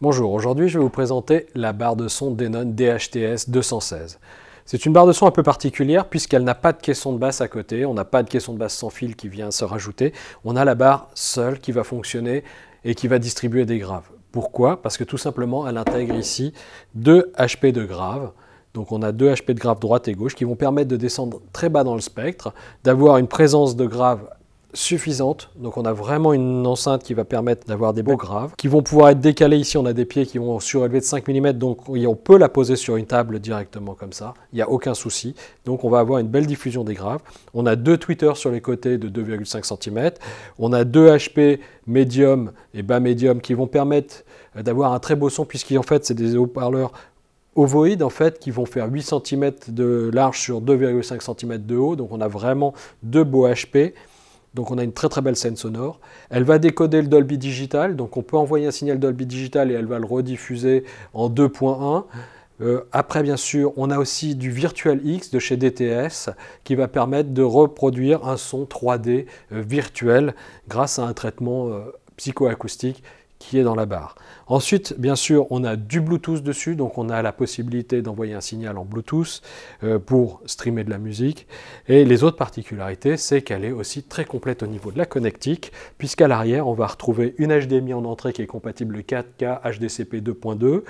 Bonjour, aujourd'hui je vais vous présenter la barre de son Denon DHTS 216. C'est une barre de son un peu particulière puisqu'elle n'a pas de caisson de basse à côté, on n'a pas de caisson de basse sans fil qui vient se rajouter, on a la barre seule qui va fonctionner et qui va distribuer des graves. Pourquoi? Parce que tout simplement elle intègre ici 2 HP de graves. Donc on a 2 HP de graves droite et gauche qui vont permettre de descendre très bas dans le spectre, d'avoir une présence de graves suffisante. Donc on a vraiment une enceinte qui va permettre d'avoir des beaux graves, qui vont pouvoir être décalés. Ici on a des pieds qui vont surélever de 5 mm, donc on peut la poser sur une table directement comme ça, il n'y a aucun souci. Donc on va avoir une belle diffusion des graves. On a 2 tweeters sur les côtés de 2,5 cm, on a 2 HP médium et bas médium qui vont permettre d'avoir un très beau son, puisqu'en fait c'est des haut-parleurs ovoïdes en fait, qui vont faire 8 cm de large sur 2,5 cm de haut, donc on a vraiment 2 beaux HP. Donc on a une très très belle scène sonore. Elle va décoder le Dolby Digital, donc on peut envoyer un signal Dolby Digital et elle va le rediffuser en 2.1. Après bien sûr, on a aussi du Virtual X de chez DTS qui va permettre de reproduire un son 3D virtuel grâce à un traitement psychoacoustique qui est dans la barre. Ensuite, bien sûr, on a du Bluetooth dessus, donc on a la possibilité d'envoyer un signal en Bluetooth pour streamer de la musique. Et les autres particularités, c'est qu'elle est aussi très complète au niveau de la connectique, puisqu'à l'arrière, on va retrouver une HDMI en entrée qui est compatible 4K HDCP 2.2.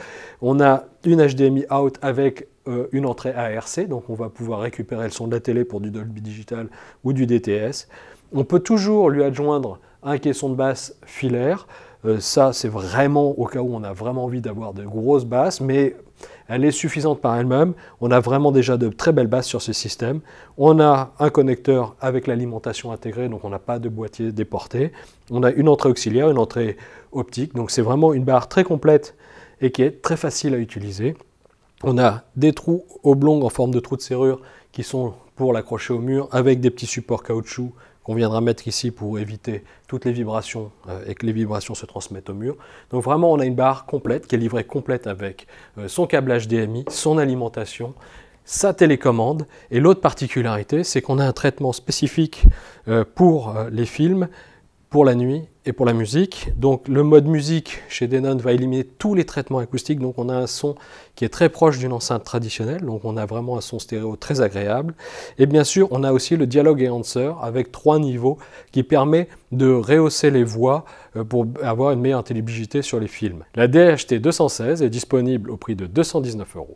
On a une HDMI out avec une entrée ARC, donc on va pouvoir récupérer le son de la télé pour du Dolby Digital ou du DTS. On peut toujours lui adjoindre un caisson de basse filaire. Ça, c'est vraiment au cas où on a vraiment envie d'avoir de grosses basses, mais elle est suffisante par elle-même. On a vraiment déjà de très belles basses sur ce système. On a un connecteur avec l'alimentation intégrée, donc on n'a pas de boîtier déporté. On a une entrée auxiliaire, une entrée optique, donc c'est vraiment une barre très complète et qui est très facile à utiliser. On a des trous oblongs en forme de trous de serrure qui sont pour l'accrocher au mur avec des petits supports caoutchouc qu'on viendra mettre ici pour éviter toutes les vibrations et que les vibrations se transmettent au mur. Donc vraiment, on a une barre complète qui est livrée complète avec son câble HDMI, son alimentation, sa télécommande. Et l'autre particularité, c'est qu'on a un traitement spécifique pour les films, pour la nuit et pour la musique. Donc le mode musique chez Denon va éliminer tous les traitements acoustiques, donc on a un son qui est très proche d'une enceinte traditionnelle, donc on a vraiment un son stéréo très agréable. Et bien sûr, on a aussi le Dialogue Enhancer avec 3 niveaux qui permet de rehausser les voix pour avoir une meilleure intelligibilité sur les films. La DHT 216 est disponible au prix de 219 €.